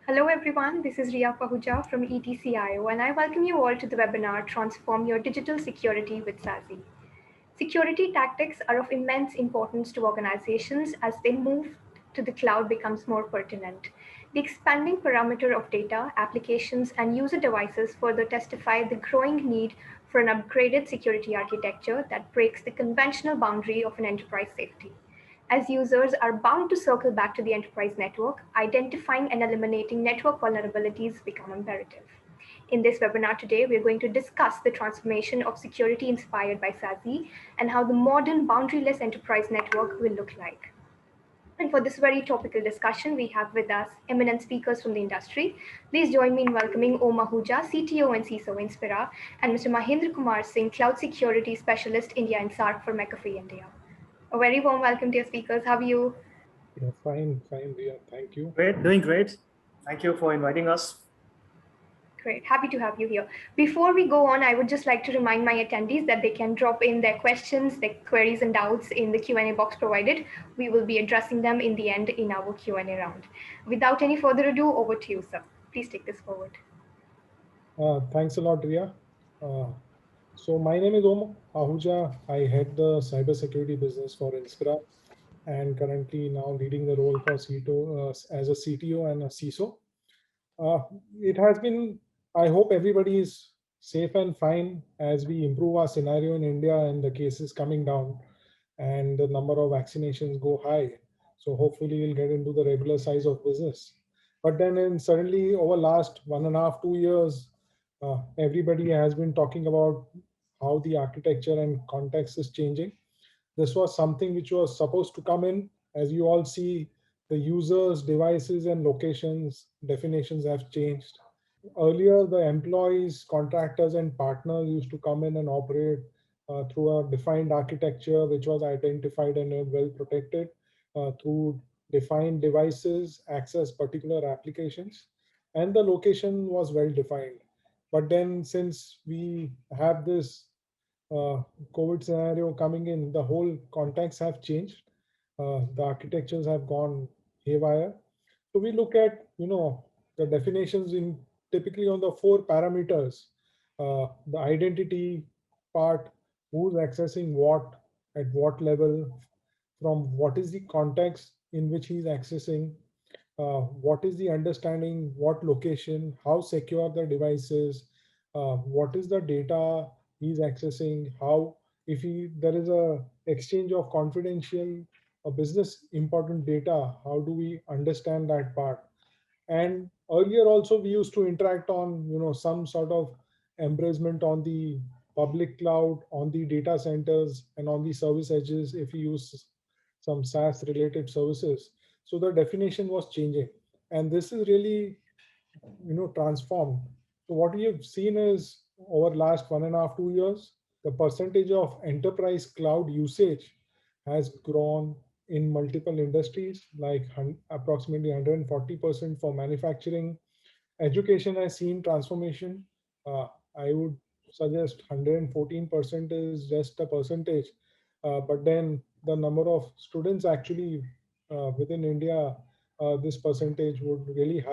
Hello everyone, this is Ria Pahuja from ETCIO and I welcome you all to the webinar Transform Your Digital Security with SASE. Security tactics are of immense importance to organizations as they move to the cloud becomes more pertinent. The expanding parameter of data, applications, and user devices further testify the growing need for an upgraded security architecture that breaks the conventional boundary of an enterprise safety. As users are bound to circle back to the enterprise network, identifying and eliminating network vulnerabilities become imperative. In this webinar today, we're going to discuss the transformation of security inspired by SASE and how the modern boundaryless enterprise network will look like. And for this very topical discussion, we have with us eminent speakers from the industry. Please join me in welcoming Om Ahuja, CTO and CISO Inspira, and Mr. Mahendra Kumar Singh, Cloud Security Specialist, India and SARC for McAfee India. A very warm welcome to your speakers. How are you? Yeah, fine, Ria. Thank you. Great, doing great. Thank you for inviting us. Great, happy to have you here. Before we go on, I would just like to remind my attendees that they can drop in their questions, their queries and doubts in the Q&A box provided. We will be addressing them in the end in our Q&A round. Without any further ado, over to you, sir. Please take this forward. Thanks a lot, Ria. So my name is Om Ahuja. I head the cybersecurity business for Inspira and currently now leading the role for CTO as a CTO and a CISO. It has been, I hope everybody is safe and fine as we improve our scenario in India and the cases coming down and the number of vaccinations go high. So hopefully we'll get into the regular size of business. But then suddenly over last 1.5, 2 years, everybody has been talking about how the architecture and context is changing. This was something which was supposed to come in. As you all see, the users, devices, and locations definitions have changed. Earlier, the employees, contractors, and partners used to come in and operate through a defined architecture, which was identified and well protected through defined devices, access particular applications, and the location was well defined. But then, since we have this COVID scenario coming in, the whole context have changed. The architectures have gone haywire. So we look at, the definitions in typically on the 4 parameters, the identity part, who's accessing what, at what level, from what is the context in which he's accessing, what is the understanding, what location, how secure the device is, what is the data he's accessing, how, if there is a exchange of confidential business important data, how do we understand that part? And earlier also we used to interact on, some sort of embracement on the public cloud, on the data centers, and on the service edges if we use some SaaS related services. So the definition was changing, and this is really, transformed. So what we have seen is over last 1.5, 2 years, the percentage of enterprise cloud usage has grown in multiple industries, like approximately 140% for manufacturing. Education has seen transformation. I would suggest 114% is just a percentage, but then the number of students actually within India, this percentage would really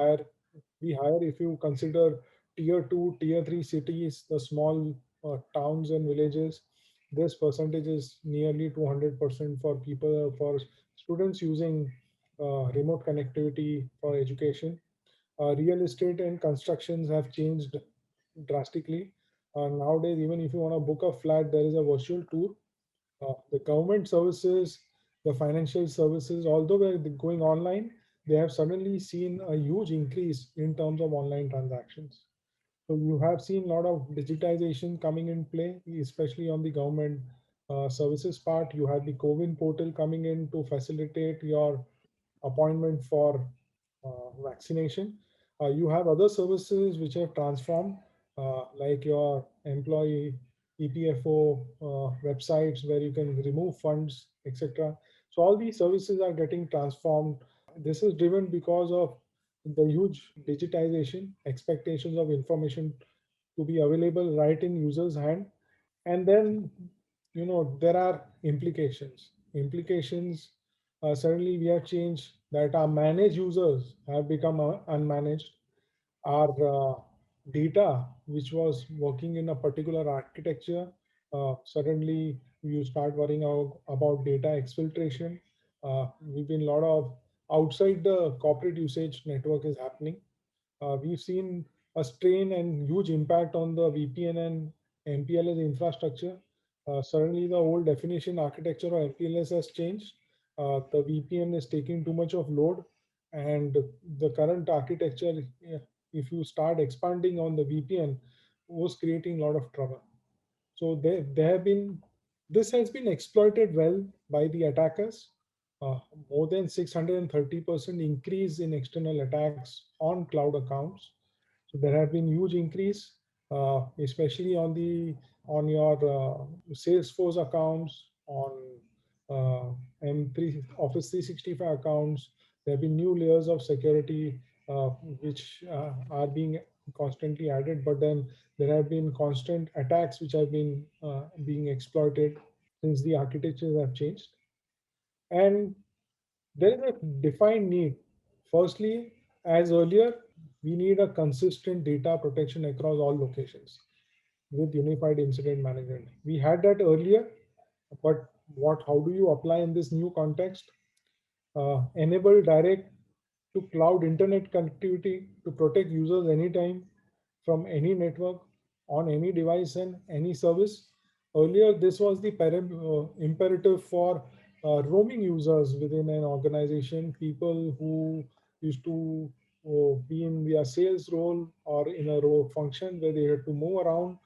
be higher if you consider tier 2, tier 3 cities, the small towns and villages. This percentage is nearly 200% for people, for students using remote connectivity for education. Real estate and constructions have changed drastically. Nowadays, even if you want to book a flat, there is a virtual tour. The government services, the financial services, although we're going online, they have suddenly seen a huge increase in terms of online transactions. So you have seen a lot of digitization coming in play, especially on the government services part. You have the COVID portal coming in to facilitate your appointment for vaccination. You have other services which have transformed, like your employee EPFO websites where you can remove funds, etc. So all these services are getting transformed. This is driven because of the huge digitization, expectations of information to be available right in user's hand. And then, there are implications. Implications suddenly we have changed that our managed users have become unmanaged. Our data, which was working in a particular architecture, suddenly you start worrying about data exfiltration. We've been a lot of outside the corporate usage network is happening. We've seen a strain and huge impact on the VPN and MPLS infrastructure. Suddenly, the old definition architecture of MPLS has changed. The VPN is taking too much of load, and the current architecture, if you start expanding on the VPN, was creating a lot of trouble. So they have been, this has been exploited well by the attackers. Uh, More than 630% increase in external attacks on cloud accounts. So there have been huge increase, especially on your Salesforce accounts, on uh, M3 Office 365 accounts. There have been new layers of security which are being constantly added, but then there have been constant attacks which have been being exploited since the architectures have changed. And there is a defined need. Firstly, as earlier, we need a consistent data protection across all locations with unified incident management. We had that earlier, but how do you apply in this new context? Enable direct to cloud internet connectivity to protect users anytime from any network on any device and any service. Earlier, this was the imperative for roaming users within an organization, people who used to be in their sales role or in a role function where they had to move around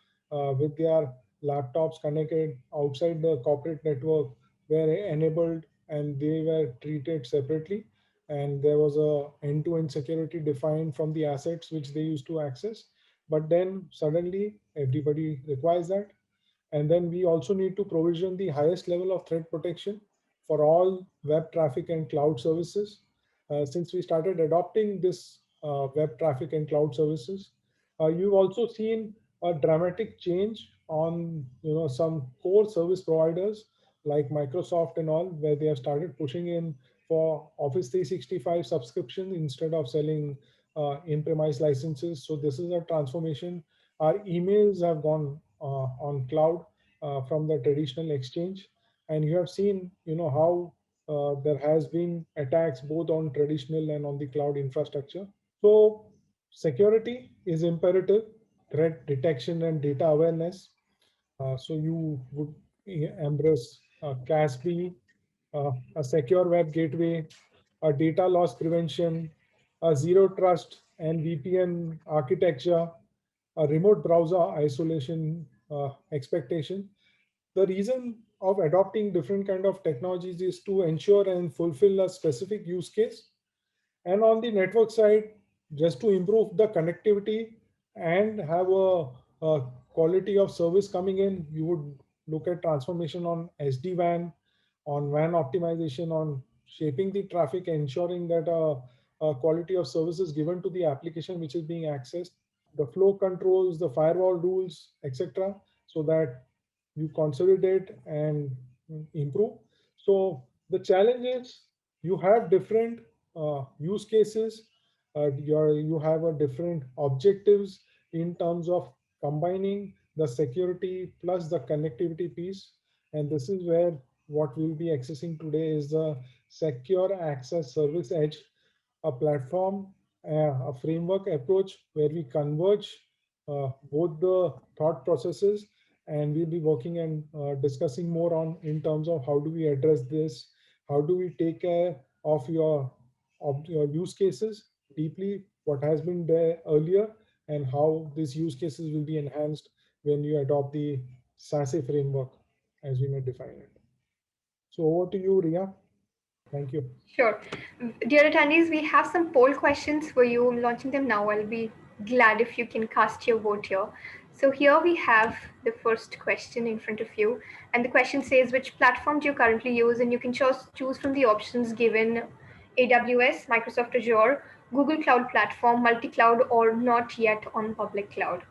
with their laptops connected outside the corporate network, were enabled and they were treated separately, and there was a end-to-end security defined from the assets which they used to access. But then suddenly everybody requires that, and then we also need to provision the highest level of threat protection for all web traffic and cloud services. Since we started adopting this web traffic and cloud services, you've also seen a dramatic change on some core service providers like Microsoft and all, where they have started pushing in for Office 365 subscription instead of selling in-premise licenses. So this is a transformation. Our emails have gone on cloud from the traditional exchange, and you have seen how there has been attacks both on traditional and on the cloud infrastructure. So security is imperative, threat detection and data awareness. So you would embrace CASB, a secure web gateway, a data loss prevention, a zero trust and VPN architecture, a remote browser isolation expectation. The reason of adopting different kind of technologies is to ensure and fulfill a specific use case. And on the network side, just to improve the connectivity and have a quality of service coming in, you would look at transformation on SD-WAN, on WAN optimization, on shaping the traffic, ensuring that a quality of service is given to the application which is being accessed, the flow controls, the firewall rules, etc., so that you consolidate and improve. So the challenge is you have different use cases, you have a different objectives in terms of combining the security plus the connectivity piece. And this is where what we'll be accessing today is the secure access service edge, a platform, a framework approach where we converge both the thought processes, and we'll be working and discussing more on in terms of how do we address this, how do we take care of your use cases deeply, what has been there earlier, and how these use cases will be enhanced when you adopt the SASE framework as we may define it. So over to you, Ria. Thank you. Sure. Dear attendees, we have some poll questions for you. I'm launching them now. I'll be glad if you can cast your vote here. So here we have the first question in front of you. And the question says, which platform do you currently use? And you can choose from the options given: AWS, Microsoft Azure, Google Cloud Platform, multi-cloud, or not yet on public cloud?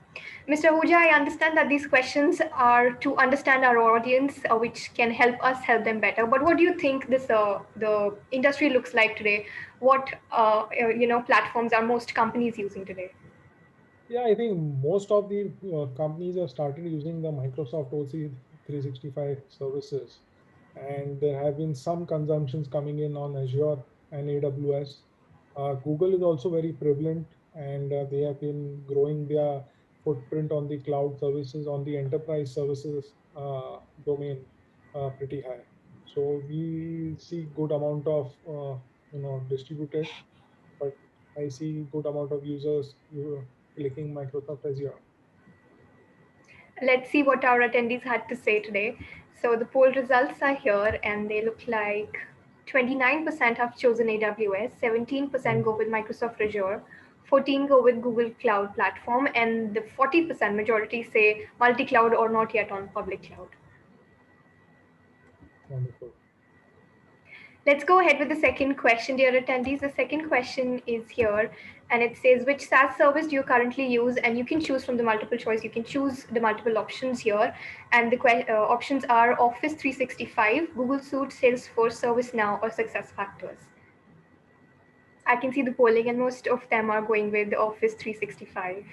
Mr. Ahuja, I understand that these questions are to understand our audience, which can help us help them better. But what do you think the industry looks like today? What platforms are most companies using today? Yeah, I think most of the companies have started using the Microsoft OC 365 services, and there have been some consumptions coming in on Azure and AWS. Google is also very prevalent, and they have been growing their footprint on the cloud services, on the enterprise services domain pretty high. So we see good amount of distributed, but I see good amount of users clicking Microsoft Azure. Let's see what our attendees had to say today. So the poll results are here, and they look like 29% have chosen AWS, 17% go with Microsoft Azure, 14 go with Google Cloud Platform, and the 40% majority say multi-cloud or not yet on public cloud. Wonderful. Let's go ahead with the second question, dear attendees. The second question is here, and it says, which SaaS service do you currently use? And you can choose from the multiple choice. You can choose the multiple options here. And the options are Office 365, Google Suite, Salesforce, ServiceNow, or SuccessFactors. I can see the polling, and most of them are going with Office 365.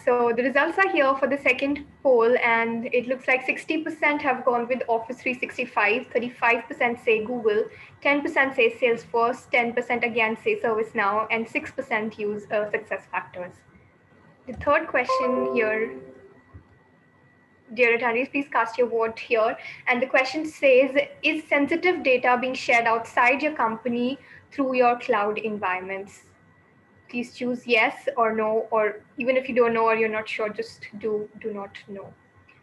So the results are here for the second poll, and it looks like 60% have gone with Office 365, 35% say Google, 10% say Salesforce, 10% again say ServiceNow, and 6% use SuccessFactors. The third question here, dear attendees, please cast your vote here. And the question says, is sensitive data being shared outside your company through your cloud environments? Please choose yes or no, or even if you don't know or you're not sure, just do not know.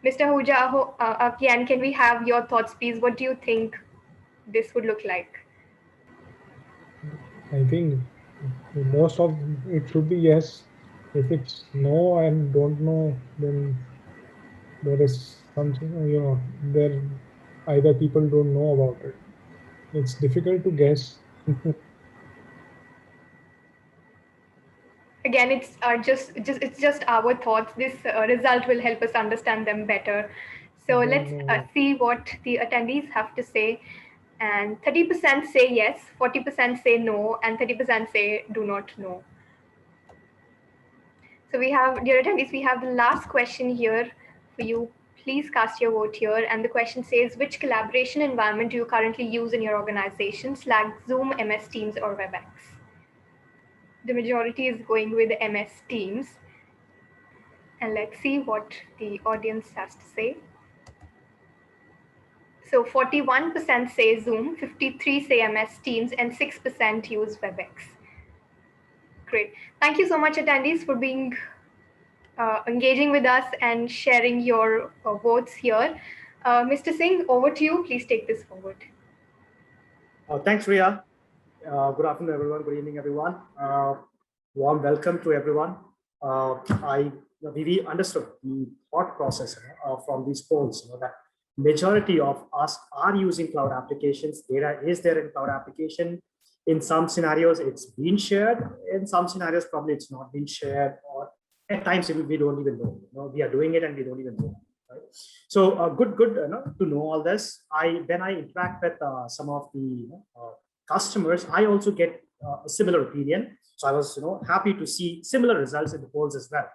Mr. Ahuja, again, can we have your thoughts, please? What do you think this would look like? I think most of it should be yes. If it's no and don't know, then there is something, there either people don't know about it. It's difficult to guess. Again, it's just our thoughts. This result will help us understand them better. So Don't let's know. see what the attendees have to say. And 30% say yes, 40% say no, and 30% say do not know. So we have, dear attendees, we have the last question here for you. Please cast your vote here. And the question says, which collaboration environment do you currently use in your organization? Slack, Zoom, MS Teams, or WebEx? The majority is going with MS Teams. And let's see what the audience has to say. So 41% say Zoom, 53% say MS Teams, and 6% use WebEx. Great. Thank you so much, attendees, for being engaging with us and sharing your votes here. Mr. Singh, over to you. Please take this forward. Thanks, Ria. Good afternoon, everyone. Good evening, everyone. Warm welcome to everyone. We understood the thought process from these polls, that majority of us are using cloud applications. Data is there in cloud application. In some scenarios, it's been shared. In some scenarios, probably it's not been shared, or at times we don't even know. We are doing it and we don't even know. Right? So good to know all this. When I interact with some of the customers, I also get a similar opinion. So I was happy to see similar results in the polls as well.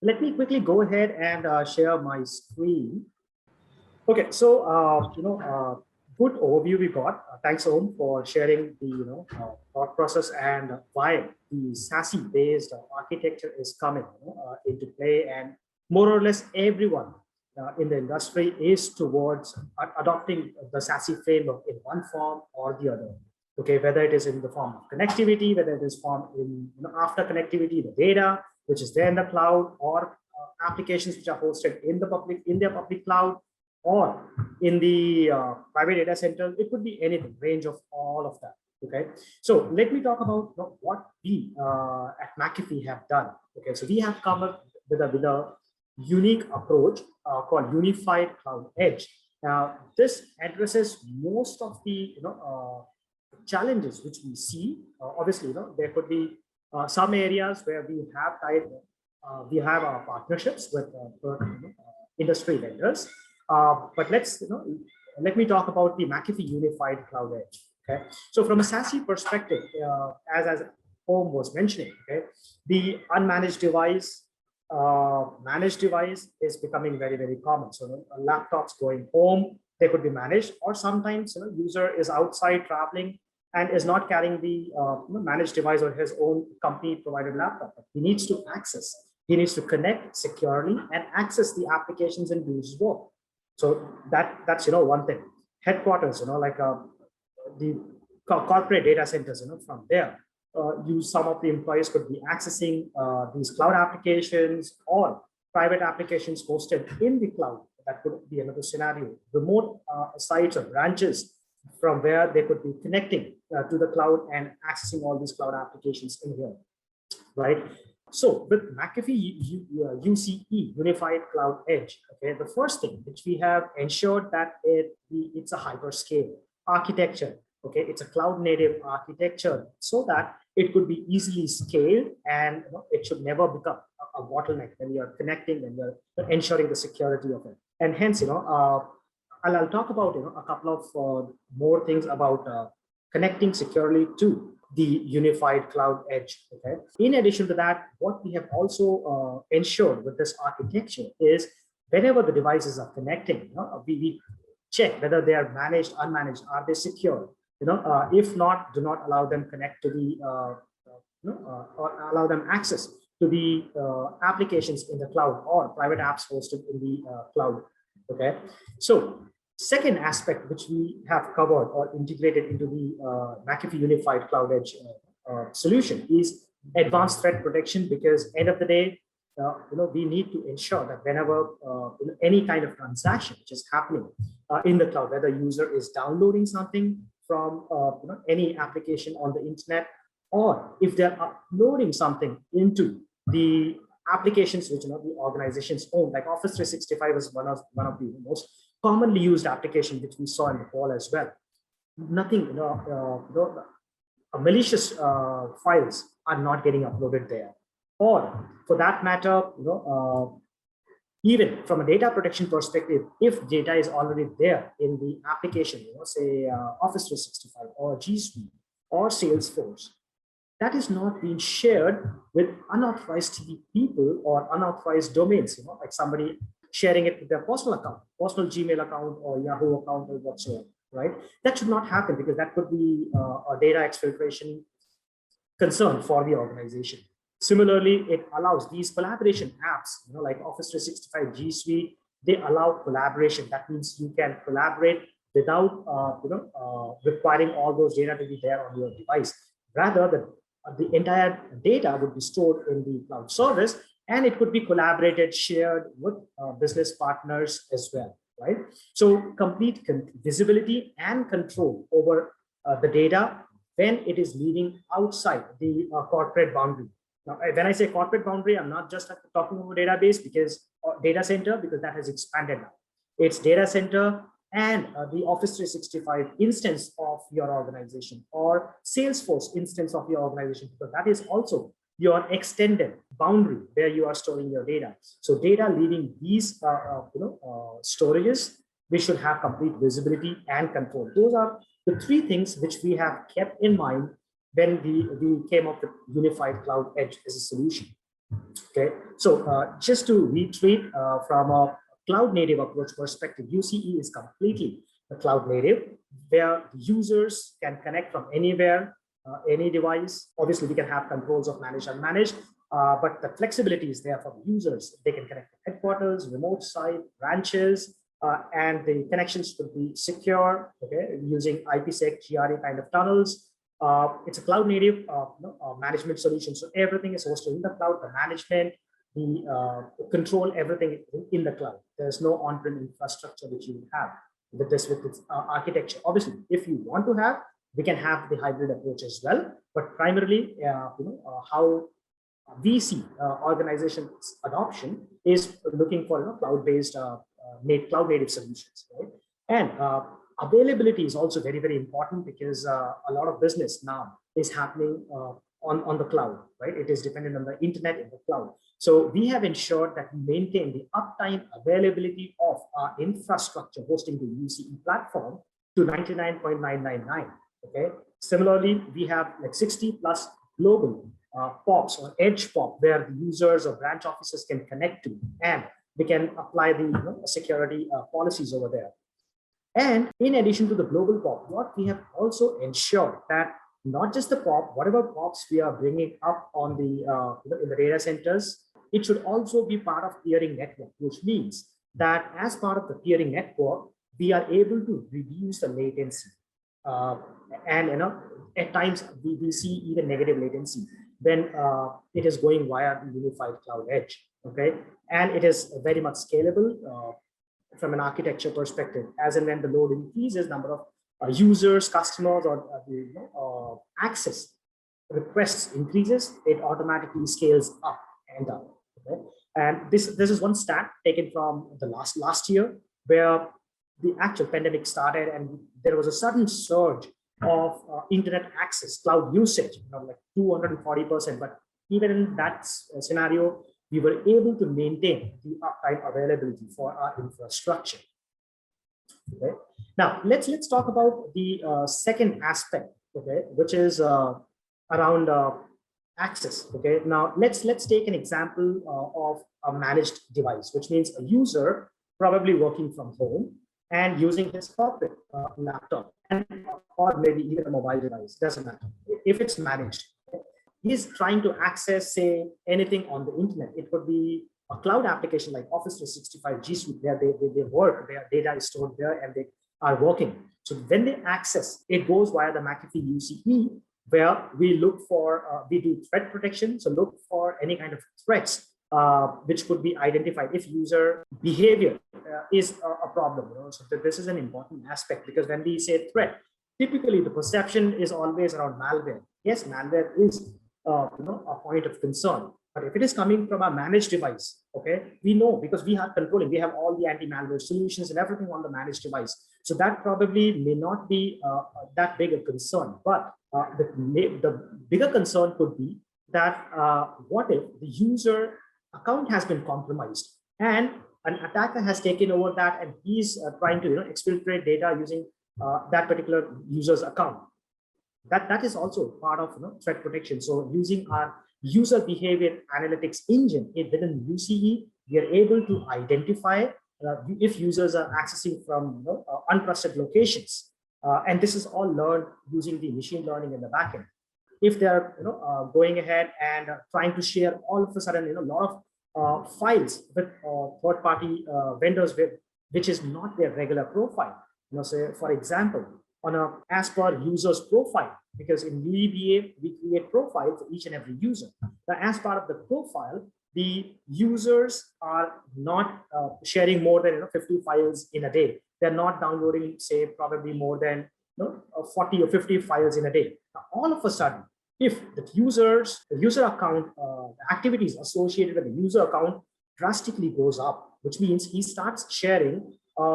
Let me quickly go ahead and share my screen. Okay, so good overview we got. Thanks, Om, for sharing the thought process and why the SASE based architecture is coming into play, and more or less everyone in the industry is towards adopting the SASE framework in one form or the other. Okay, whether it is in the form of connectivity, whether it is form in after connectivity, the data which is there in the cloud, or applications which are hosted in their public cloud, or in the private data center. It could be anything, range of all of that. Okay, so let me talk about what we at McAfee have done. Okay, so we have come up with a unique approach called Unified Cloud Edge. Now, this addresses most of the challenges which we see, obviously, there could be some areas where we have our partnerships with industry vendors. But let me talk about the McAfee Unified Cloud Edge. Okay, so from a SASE perspective, as Om was mentioning, okay, the unmanaged device, managed device is becoming very, very common. So laptops going home, they could be managed, or sometimes user is outside traveling and is not carrying the managed device or his own company provided laptop. He needs to access, he needs to connect securely and access the applications and do his work. So that's one thing. Headquarters, like the corporate data centers, from there, some of the employees could be accessing these cloud applications or private applications hosted in the cloud. That could be another scenario. Remote sites or branches from where they could be connecting to the cloud and accessing all these cloud applications in here, right? So with McAfee UCE, Unified Cloud Edge, okay, the first thing which we have ensured that it's a hyperscale architecture. Okay, it's a cloud native architecture so that it could be easily scaled, and it should never become a bottleneck when you're connecting and you're ensuring the security of it. And hence, I'll talk about a couple of more things about connecting securely to the unified cloud edge. Okay. In addition to that, what we have also ensured with this architecture is whenever the devices are connecting, we check whether they are managed, unmanaged, are they secure? If not, do not allow them connect to the or allow them access to the applications in the cloud or private apps hosted in the cloud. Okay, so second aspect which we have covered or integrated into the McAfee Unified Cloud Edge solution is advanced threat protection, because end of the day, we need to ensure that whenever any kind of transaction which is happening in the cloud, whether user is downloading something from any application on the internet, or if they're uploading something into the applications which the organizations own, like Office 365 is one of the most commonly used application which we saw in the call as well. Nothing, malicious files are not getting uploaded there, or for that matter, even from a data protection perspective, if data is already there in the application, say Office 365 or G Suite or Salesforce, that is not being shared with unauthorized people or unauthorized domains, like somebody sharing it with their personal account, personal Gmail account or Yahoo account or whatsoever, right? That should not happen, because that could be a data exfiltration concern for the organization. Similarly, it allows these collaboration apps, like Office 365, G Suite, they allow collaboration. That means you can collaborate without requiring all those data to be there on your device. Rather, the entire data would be stored in the cloud service, and it could be collaborated, shared with business partners as well, right? So complete visibility and control over the data when it is leaving outside the corporate boundary. Now, when I say corporate boundary, I'm not just talking about database data center, because that has expanded now. It's data center and the Office 365 instance of your organization, or Salesforce instance of your organization, because that is also your extended boundary where you are storing your data. So data leaving these storages, we should have complete visibility and control. Those are the three things which we have kept in mind when we came up with Unified Cloud Edge as a solution. Okay, so just to reiterate, from a cloud native approach perspective, UCE is completely a cloud native, where users can connect from anywhere, any device. Obviously, we can have controls of managed and unmanaged, but the flexibility is there for the users. They can connect to headquarters, remote site, branches, and the connections could be secure, okay, using IPsec, GRE kind of tunnels. It's a cloud native management solution. So everything is hosted in the cloud, the management, the control, everything in the cloud. There's no on-prem infrastructure which you would have with this architecture. Obviously, if you want to have, we can have the hybrid approach as well. But primarily, how we see organizations adoption is looking for cloud-based, cloud native solutions, right? And Availability is also very, very important because a lot of business now is happening on the cloud, right? It is dependent on the internet in the cloud. So we have ensured that we maintain the uptime availability of our infrastructure hosting the UCE platform to 99.999. Okay. Similarly, we have like 60 plus global POPs or edge POP where the users or branch officers can connect to, and we can apply the security policies over there. And in addition to the global POP, what we have also ensured that not just the POP, whatever POPs we are bringing up on the in the data centers, it should also be part of peering network, which means that as part of the peering network, we are able to reduce the latency. And at times we see even negative latency when it is going via the unified cloud edge. Okay, and it is very much scalable from an architecture perspective. As and when the load increases, number of users, customers, or access requests increases, it automatically scales up and up. Okay? And this is one stat taken from the last year, where the actual pandemic started and there was a sudden surge of internet access, cloud usage, like 240%. But even in that scenario, we were able to maintain the uptime availability for our infrastructure. Okay. Now let's talk about the second aspect, okay, which is around access. Okay. Now let's take an example of a managed device, which means a user probably working from home and using his corporate laptop, or maybe even a mobile device, doesn't matter. If it's managed, he's trying to access, say, anything on the internet. It could be a cloud application like Office 365 G Suite, where they work, their data is stored there and they are working. So when they access, it goes via the McAfee UCE, where we look for, we do threat protection. So look for any kind of threats which could be identified if user behavior is a problem. So this is an important aspect, because when we say threat, typically the perception is always around malware. Yes, malware is a point of concern, but if it is coming from a managed device, okay, we know because we have controlling, we have all the anti-malware solutions and everything on the managed device. So that probably may not be that big a concern, but the bigger concern could be that what if the user account has been compromised and an attacker has taken over that and he's trying to exfiltrate data using that particular user's account. That is also part of threat protection. So using our user behavior analytics engine within UCE, we are able to identify if users are accessing from untrusted locations, and this is all learned using the machine learning in the backend. If they are going ahead and trying to share all of a sudden a lot of files with third-party vendors which is not their regular profile. Say for example, on a as per user's profile, because in MIBR we create profiles for each and every user. Now, as part of the profile, the users are not sharing more than 50 files in a day. They're not downloading, say, probably more than 40 or 50 files in a day. Now, all of a sudden, if the user account activities associated with the user account drastically goes up, which means he starts sharing,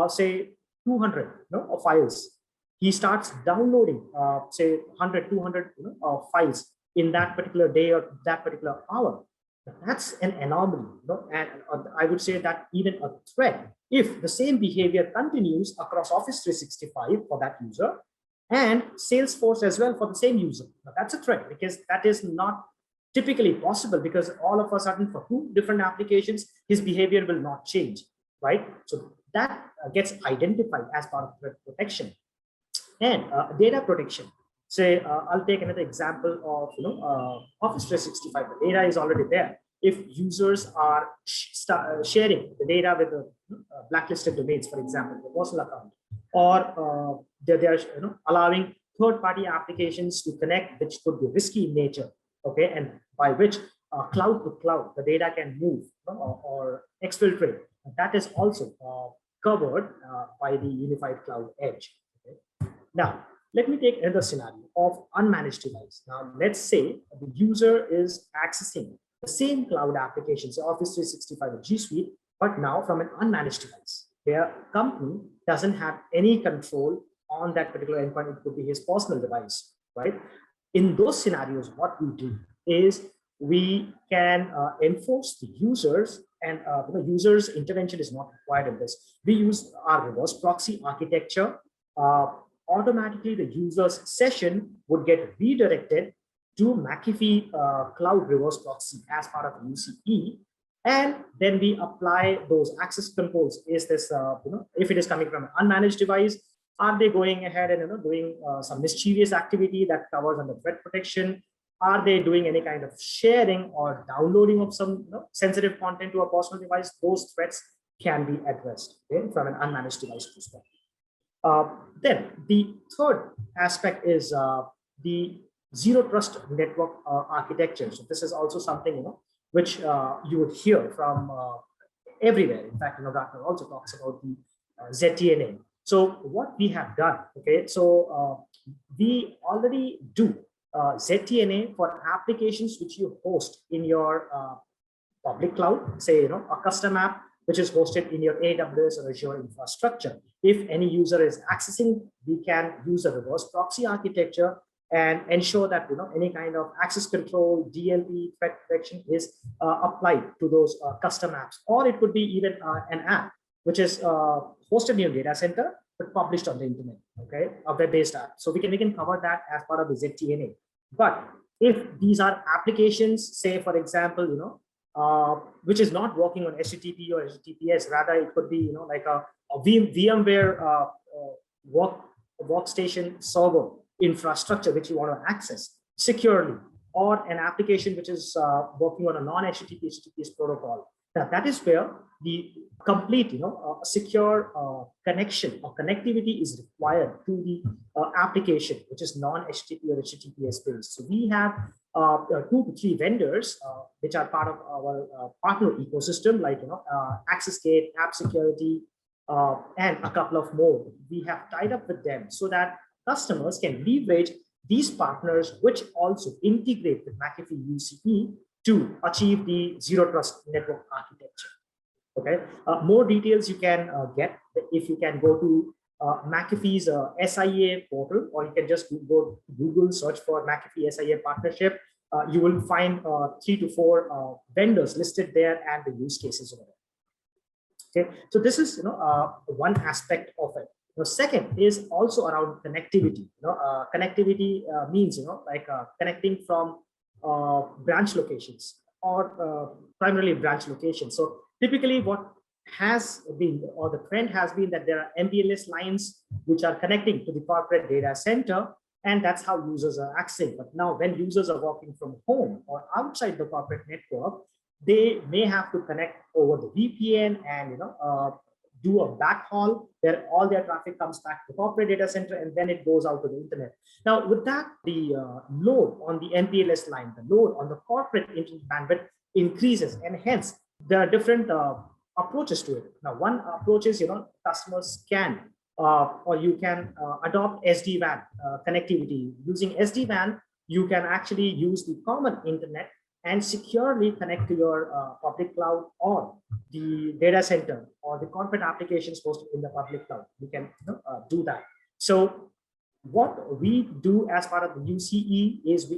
say, 200 files. He starts downloading, say, 100, 200 files in that particular day or that particular hour. That's an anomaly, and I would say that even a threat if the same behavior continues across Office 365 for that user and Salesforce as well for the same user. Now, that's a threat, because that is not typically possible, because all of a sudden for two different applications, his behavior will not change, right? So that gets identified as part of threat protection. And data protection. Say, I'll take another example of Office 365. The data is already there. If users are sharing the data with the blacklisted domains, for example, the personal account, or they are allowing third-party applications to connect, which could be risky in nature, okay, and by which cloud to cloud the data can move or exfiltrate. That is also covered by the unified cloud edge. Okay? Now, let me take another scenario of unmanaged device. Now, let's say the user is accessing the same cloud applications, Office 365 or G Suite, but now from an unmanaged device. Their company doesn't have any control on that particular endpoint. It could be his personal device, right? In those scenarios, what we do is we can enforce the users, and the user's intervention is not required in this. We use our reverse proxy architecture. Automatically, the user's session would get redirected to McAfee Cloud Reverse Proxy as part of UCE, and then we apply those access controls. Is this, if it is coming from an unmanaged device, are they going ahead and doing some mischievous activity that covers under threat protection? Are they doing any kind of sharing or downloading of some sensitive content to a personal device? Those threats can be addressed, okay, from an unmanaged device perspective. Then the third aspect is the zero trust network architecture. So this is also something which you would hear from everywhere. In fact, Gartner also talks about the ZTNA. So what we have done, okay, so we already do ZTNA for applications which you host in your public cloud, say a custom app which is hosted in your AWS or Azure infrastructure. If any user is accessing, we can use a reverse proxy architecture and ensure that any kind of access control, DLP, threat protection is applied to those custom apps. Or it could be even an app which is hosted in your data center but published on the internet, okay, a web-based app. So we can cover that as part of the ZTNA. But if these are applications, say for example, which is not working on HTTP or HTTPS, rather it could be like a VMware workstation server infrastructure which you want to access securely, or an application which is working on a non-HTTP HTTPS protocol. Now that is where the complete secure connection or connectivity is required to the application which is non-HTTP or HTTPS based. So we have 2 to 3 vendors which are part of our partner ecosystem, like AccessGate, App Security, and a couple of more. We have tied up with them so that customers can leverage these partners, which also integrate with McAfee UCE to achieve the zero trust network architecture. Okay, more details you can get if you can go to McAfee's SIA portal, or you can just go to Google, search for McAfee SIA partnership. You will find 3 to 4 vendors listed there and the use cases over there. Okay, so this is one aspect of it. The second is also around connectivity. Connectivity means like connecting from branch locations or primarily branch locations. So typically what has been, or the trend has been, that there are MPLS lines which are connecting to the corporate data center, and that's how users are accessing. But now when users are working from home or outside the corporate network, they may have to connect over the VPN and do a backhaul where all their traffic comes back to the corporate data center, and then it goes out to the internet. Now, with that, the load on the MPLS line, the load on the corporate internet bandwidth increases, and hence there are different approaches to it. Now, one approach is customers can or you can adopt SD-WAN connectivity. Using SD-WAN, you can actually use the common internet and securely connect to your public cloud or the data center or the corporate applications hosted in the public cloud. You can do that. So what we do as part of the UCE is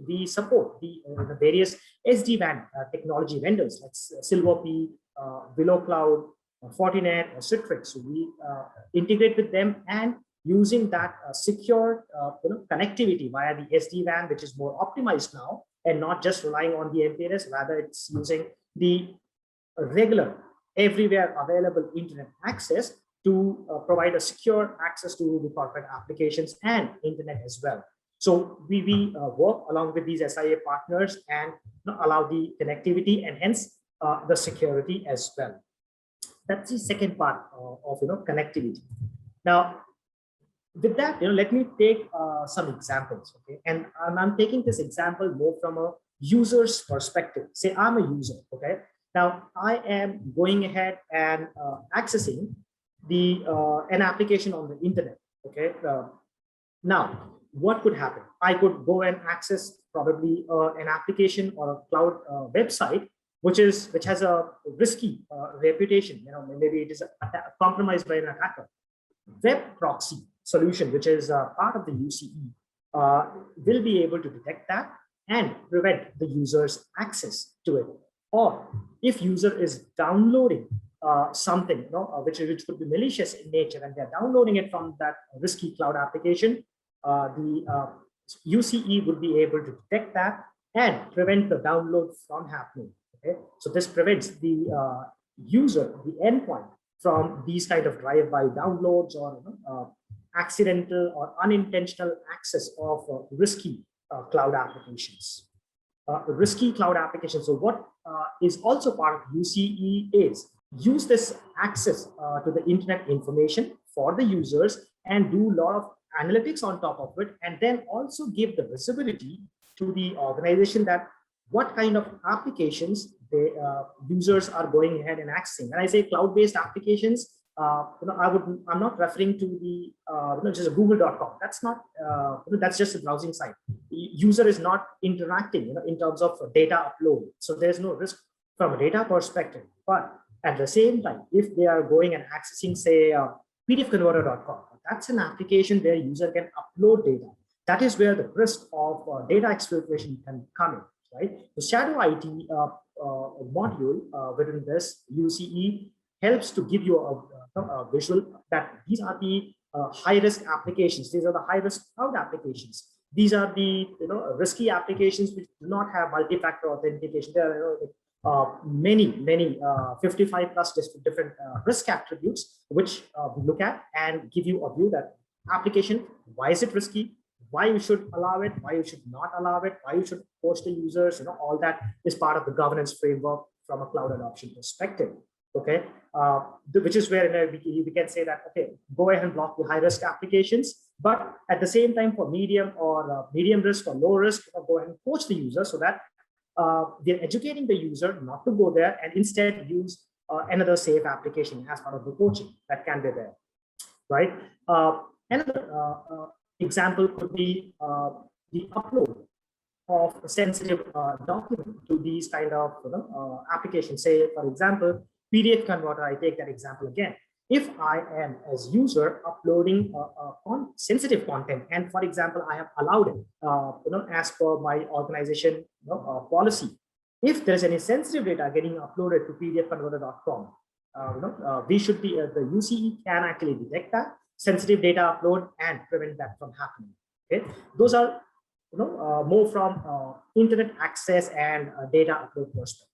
we support the various SD-WAN technology vendors like Silverpeak, Willow Cloud, Fortinet, or Citrix. So we integrate with them, and using that secure connectivity via the SD-WAN, which is more optimized now, and not just relying on the MPLS, rather it's using the regular, everywhere available internet access to provide a secure access to the corporate applications and internet as well. So we work along with these SIA partners and allow the connectivity and hence the security as well. That's the second part of connectivity. Now, with that, let me take some examples, okay? And I'm taking this example more from a user's perspective. Say I'm a user, okay? Now I am going ahead and accessing the an application on the internet, okay? Now, what could happen? I could go and access probably an application or a cloud website which has a risky reputation. Maybe it is compromised by an attacker. Web proxy solution, which is part of the UCE, will be able to detect that and prevent the user's access to it. Or if user is downloading something, which could be malicious in nature, and they're downloading it from that risky cloud application, the UCE would be able to detect that and prevent the download from happening. Okay, so this prevents the user, the endpoint, from these kind of drive-by downloads or accidental or unintentional access of risky cloud applications. Risky cloud applications. So what is also part of UCE is use this access to the internet information for the users and do a lot of analytics on top of it, and then also give the visibility to the organization that what kind of applications the users are going ahead and accessing. When I say cloud-based applications, I'm not referring to the just google.com. That's not that's just a browsing site. The user is not interacting in terms of data upload, so there's no risk from a data perspective. But at the same time, if they are going and accessing, say, pdfconverter.com, that's an application where user can upload data. That is where the risk of data exfiltration can come in, right? The shadow IT module within this UCE helps to give you a visual that these are the high-risk applications. These are the high-risk cloud applications. These are the risky applications which do not have multi-factor authentication. There are many 55 plus different risk attributes which we look at and give you a view that application, why is it risky, why you should allow it, why you should not allow it, why you should post the users, all that is part of the governance framework from a cloud adoption perspective. Okay, which is where we can say that, okay, go ahead and block the high risk applications, but at the same time for medium or medium risk or low risk, go ahead and coach the user so that we're educating the user not to go there and instead use another safe application as part of the coaching that can be there, right? Another example could be the upload of a sensitive document to these kind of applications. Say, for example, PDF converter, I take that example again. If I am, as user, uploading sensitive content, and for example, I have allowed it, as per my organization policy, if there's any sensitive data getting uploaded to pdfconverter.com, we should be, the UCE can actually detect that sensitive data upload and prevent that from happening. Okay, those are more from internet access and data upload perspective.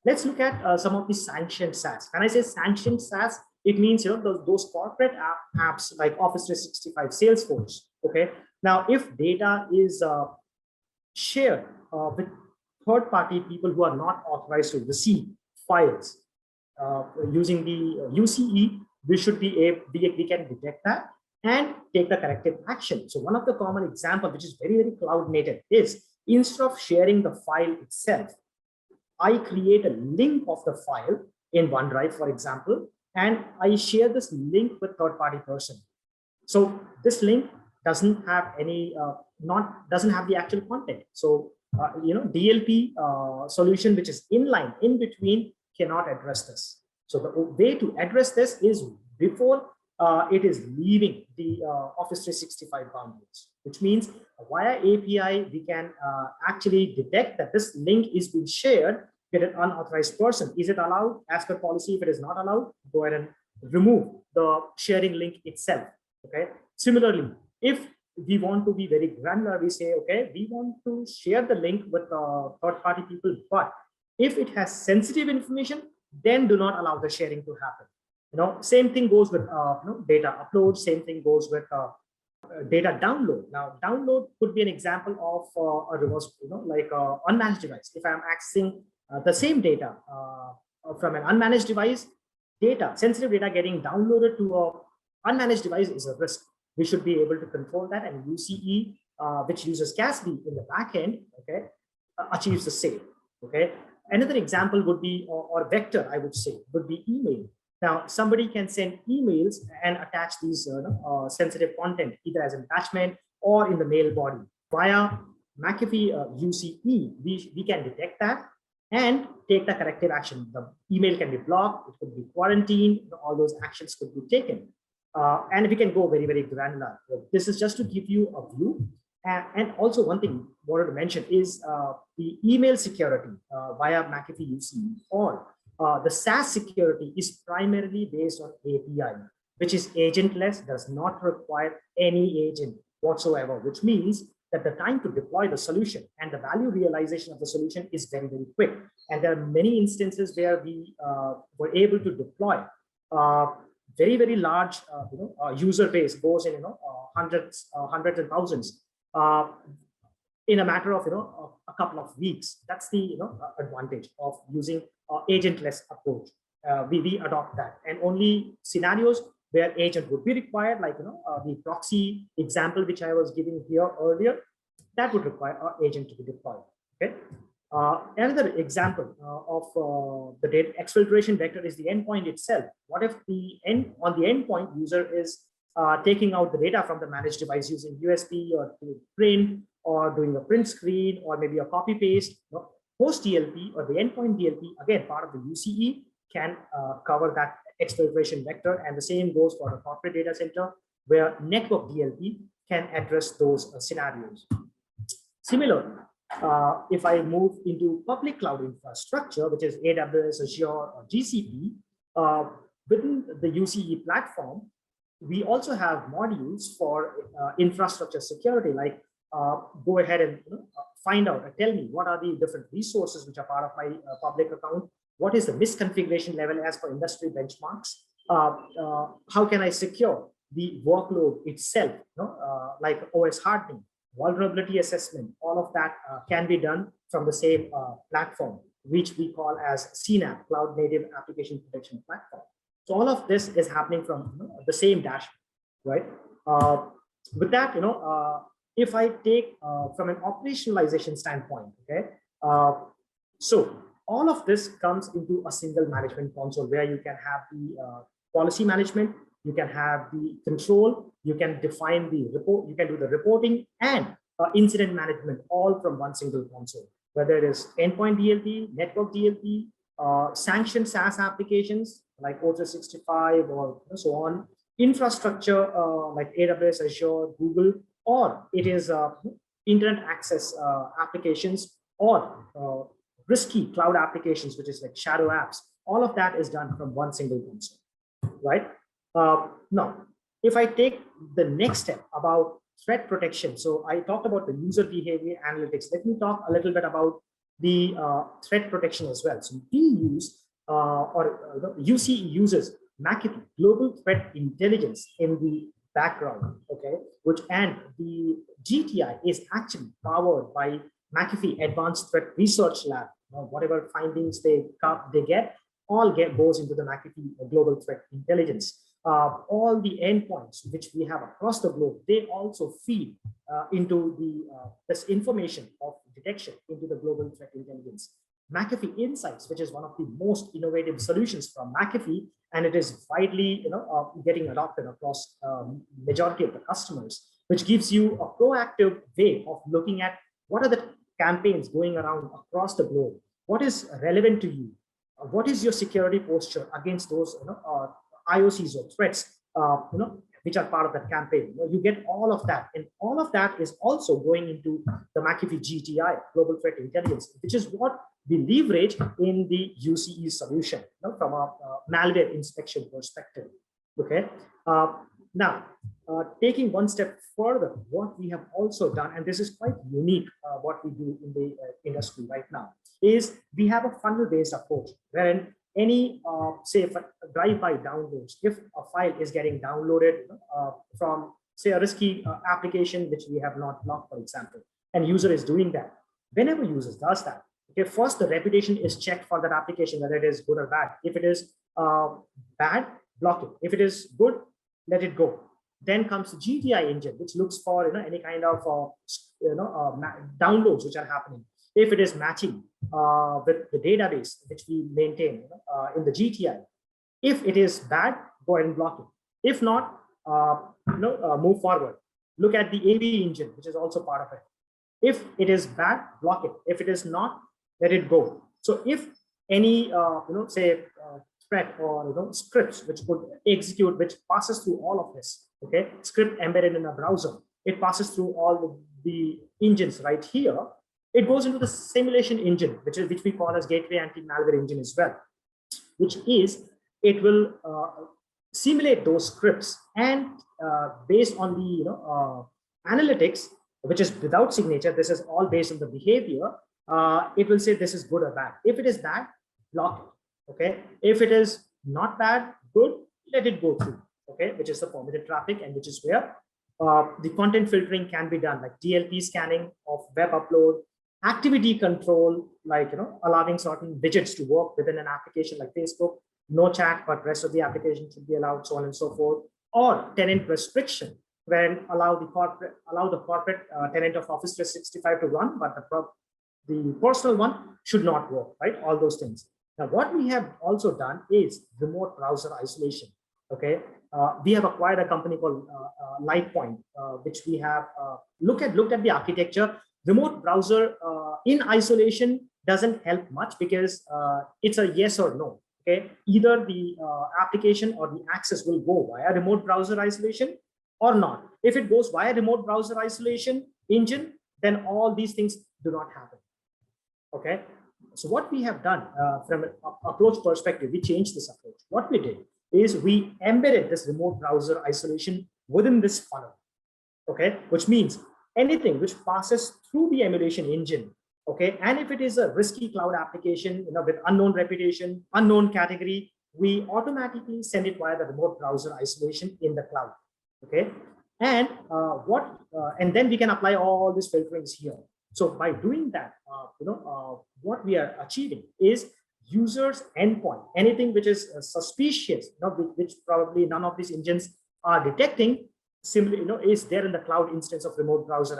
Let's look at some of the sanctioned SaaS. When I say sanctioned SaaS, it means those corporate apps like Office 365, Salesforce. Okay, now if data is shared with third-party people who are not authorized to receive files using the UCE, we should be able, we can detect that and take the corrective action. So one of the common examples, which is very cloud native, is instead of sharing the file itself, I create a link of the file in OneDrive, for example, and I share this link with third-party person. So this link doesn't have any, doesn't have the actual content. So DLP solution, which is inline, in between, cannot address this. So the way to address this is before it is leaving the Office 365 boundaries, which means via API, we can actually detect that this link is being shared with an unauthorized person. Is it allowed? As per policy, if it is not allowed, go ahead and remove the sharing link itself. Okay. Similarly, if we want to be very granular, we say, okay, we want to share the link with third-party people, but if it has sensitive information, then do not allow the sharing to happen. Same thing goes with data upload. Same thing goes with data download. Now, download could be an example of a reverse, like unmanaged device. If I'm accessing the same data from an unmanaged device, sensitive data getting downloaded to a unmanaged device is a risk. We should be able to control that, and UCE, which uses CASB in the backend, okay, achieves the same. Okay. Another example would be, or vector, I would say, would be email. Now, somebody can send emails and attach these sensitive content either as an attachment or in the mail body. Via McAfee UCE, we can detect that and take the corrective action. The email can be blocked, it could be quarantined, all those actions could be taken. And we can go very, very granular. This is just to give you a view. And also one thing I wanted to mention is the email security via McAfee UC, or the SaaS security is primarily based on API, which is agentless, does not require any agent whatsoever, which means that the time to deploy the solution and the value realization of the solution is very, very quick. And there are many instances where we were able to deploy very, very large user base, goes in hundreds and thousands in a matter of a couple of weeks. That's the advantage of using agentless approach. We adopt that, and only scenarios where agent would be required, like the proxy example which I was giving here earlier, that would require our agent to be deployed. Okay. Another example of the data exfiltration vector is the endpoint itself. What if on the endpoint user is taking out the data from the managed device using USB or print, or doing a print screen, or maybe a copy paste? Host DLP or the endpoint DLP, again, part of the UCE, can cover that exfiltration vector, and the same goes for the corporate data center, where network DLP can address those scenarios. Similarly, if I move into public cloud infrastructure, which is AWS, Azure, or GCP, within the UCE platform, we also have modules for infrastructure security, like go ahead and find out, tell me what are the different resources which are part of my public account, what is the misconfiguration level as per industry benchmarks, how can I secure the workload itself, like OS hardening, vulnerability assessment, all of that can be done from the same platform, which we call as CNAPP, Cloud Native Application Protection Platform. So all of this is happening from the same dashboard, right? With that, if I take from an operationalization standpoint, okay, so all of this comes into a single management console, where you can have the policy management, you can have the control, you can define the report, you can do the reporting and incident management, all from one single console, whether it is endpoint DLP, network DLP, sanctioned SaaS applications like O365 or so on, infrastructure like AWS, Azure, Google, or it is internet access applications, or risky cloud applications, which is like shadow apps. All of that is done from one single console, right? Now, if I take the next step about threat protection, so I talked about the user behavior analytics. Let me talk a little bit about the threat protection as well. So we use, UCE uses McAfee Global Threat Intelligence in the background, okay, and the GTI is actually powered by McAfee Advanced Threat Research Lab. Whatever findings they get, goes into the McAfee Global Threat Intelligence. All the endpoints which we have across the globe, they also feed into this information of detection into the Global Threat Intelligence. McAfee Insights, which is one of the most innovative solutions from McAfee, and it is widely getting adopted across majority of the customers, which gives you a proactive way of looking at what are the campaigns going around across the globe, what is relevant to you, what is your security posture against those IOCs or threats which are part of that campaign. You get all of that, and all of that is also going into the McAfee GTI, Global Threat Intelligence, which is what we leverage in the UCE solution from a malware inspection perspective. Okay. Now, taking one step further, what we have also done, and this is quite unique, what we do in the industry right now, is we have a funnel-based approach, wherein any, say, drive-by downloads, if a file is getting downloaded from, say, a risky application which we have not locked, for example, and user is doing that, whenever user does that, okay, first the reputation is checked for that application, whether it is good or bad. If it is bad, block it. If it is good, let it go. Then comes the GTI engine, which looks for any kind of downloads which are happening. If it is matching with the database which we maintain in the GTI, if it is bad, go ahead and block it. If not, move forward. Look at the AV engine, which is also part of it. If it is bad, block it. If it is not, let it go. So if any thread or scripts which could execute, which passes through all of this. Okay, script embedded in a browser. It passes through all the engines right here. It goes into the simulation engine, which we call as gateway anti-malware engine as well, which is it will simulate those scripts, and based on the analytics, which is without signature, this is all based on the behavior. It will say this is good or bad. If it is bad, block it. Okay. If it is not bad, good, let it go through. Okay, which is the permitted traffic, and which is where the content filtering can be done, like DLP scanning of web upload, activity control, like allowing certain widgets to work within an application like Facebook, no chat, but rest of the application should be allowed, so on and so forth, or tenant restriction, when allow the corporate tenant of Office 365 to run, but the personal one should not work, right? All those things. Now, what we have also done is remote browser isolation. Okay, we have acquired a company called Lightpoint, which we have looked at the architecture. Remote browser in isolation doesn't help much, because it's a yes or no. Okay, either the application or the access will go via remote browser isolation or not. If it goes via remote browser isolation engine, then all these things do not happen. Okay, so what we have done from an approach perspective, we changed this approach. What we did is we embedded this remote browser isolation within this funnel. Okay, which means anything which passes through the emulation engine. Okay, and if it is a risky cloud application, with unknown reputation, unknown category, we automatically send it via the remote browser isolation in the cloud. Okay, and and then we can apply all these filterings here. So by doing that, what we are achieving is users endpoint, anything which is suspicious, which probably none of these engines are detecting, simply is there in the cloud instance of remote browser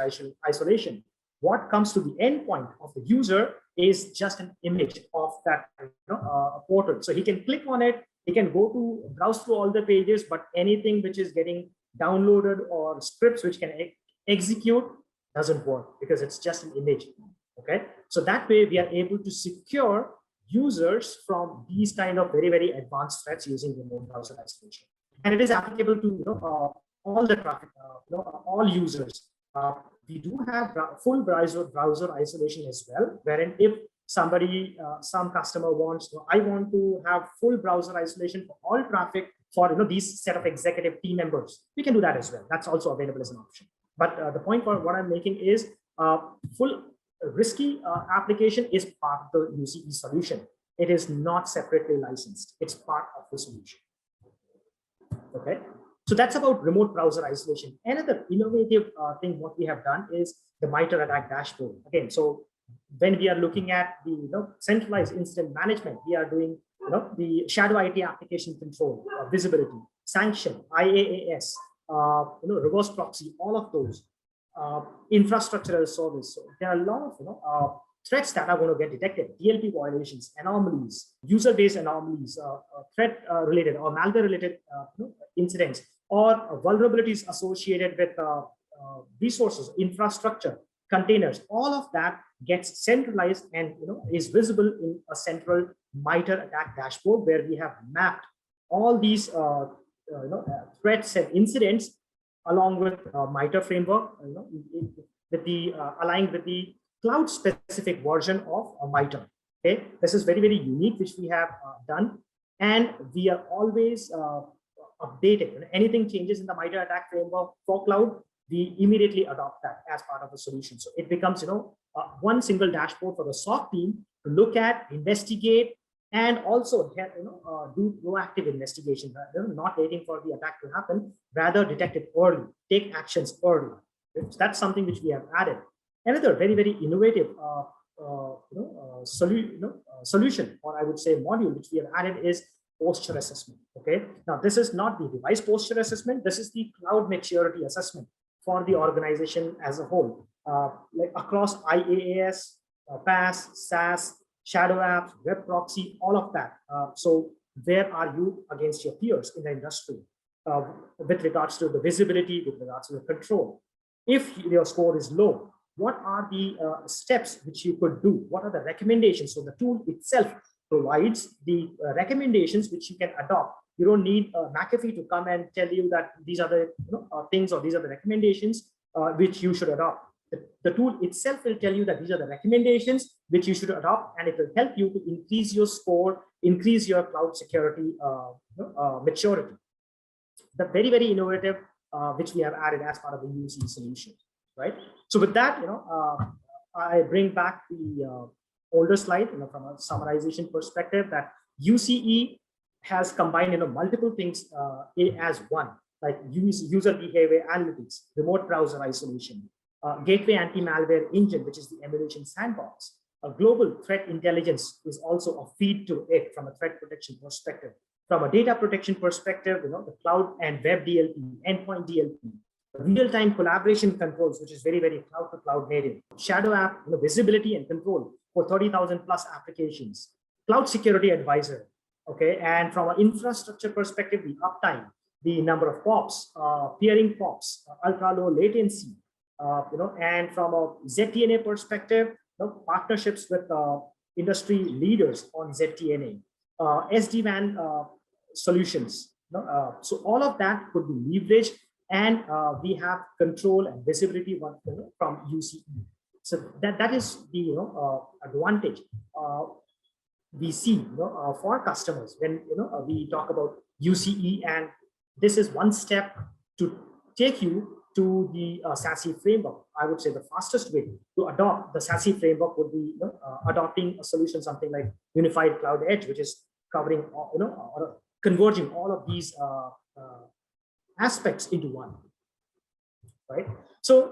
isolation. What comes to the endpoint of the user is just an image of that portal. So he can click on it, he can browse through all the pages, but anything which is getting downloaded or scripts which can execute doesn't work, because it's just an image. Okay, so that way we are able to secure users from these kind of very, very advanced threats using remote browser isolation. And it is applicable to all the traffic, all users. We do have full browser isolation as well, wherein if somebody, some customer wants, I want to have full browser isolation for all traffic for these set of executive team members, we can do that as well. That's also available as an option. But the point for what I'm making is full risky application is part of the UCE solution. It is not separately licensed. It's part of the solution. Okay. So that's about remote browser isolation. Another innovative thing what we have done is the MITRE attack dashboard. Again, so when we are looking at the centralized incident management, we are doing the shadow IT application control, visibility, sanction, IaaS, reverse proxy, all of those, infrastructure as service. So there are a lot of threats that are going to get detected: DLP violations, anomalies, user-based anomalies, threat-related or malware-related incidents, or vulnerabilities associated with resources, infrastructure, containers. All of that gets centralized and is visible in a central MITRE attack dashboard, where we have mapped all these threats and incidents along with MITRE framework, with the aligned with the cloud-specific version of MITRE. Okay, this is very, very unique, which we have done, and we are always updating. When anything changes in the MITRE attack framework for cloud, we immediately adopt that as part of the solution. So it becomes one single dashboard for the SOC team to look at, investigate, and also do proactive investigation, not waiting for the attack to happen, rather detect it early, take actions early. So that's something which we have added. Another very, very innovative solution, or I would say module, which we have added is posture assessment. Okay, now this is not the device posture assessment, this is the cloud maturity assessment for the organization as a whole, like across IaaS, PaaS, SaaS, shadow apps, web proxy, all of that. So where are you against your peers in the industry with regards to the visibility, with regards to the control? If your score is low, what are the steps which you could do? What are the recommendations? So the tool itself provides the recommendations which you can adopt. You don't need McAfee to come and tell you that these are the things, or these are the recommendations which you should adopt. The tool itself will tell you that these are the recommendations which you should adopt, and it will help you to increase your score, increase your cloud security maturity. The very, very innovative, which we have added as part of the UC solution, right? So with that, I bring back the older slide, from a summarization perspective, that UCE has combined, multiple things as one, like user behavior analytics, remote browser isolation, gateway anti-malware engine, which is the emulation sandbox. A global threat intelligence is also a feed to it from a threat protection perspective. From a data protection perspective, the cloud and web DLP, endpoint DLP, real-time collaboration controls, which is very, very cloud to cloud native, shadow app, visibility and control for 30,000 plus applications, cloud security advisor. Okay, and from an infrastructure perspective, the uptime, the number of POPs, peering POPs, ultra low latency, and from a ZTNA perspective, partnerships with industry leaders on ZTNA, SD-WAN solutions. So all of that could be leveraged, and we have control and visibility from UCE. So that is the advantage we see for customers when we talk about UCE, and this is one step to take you to the SASE framework. I would say the fastest way to adopt the SASE framework would be adopting a solution, something like Unified Cloud Edge, which is covering or converging all of these aspects into one, right? So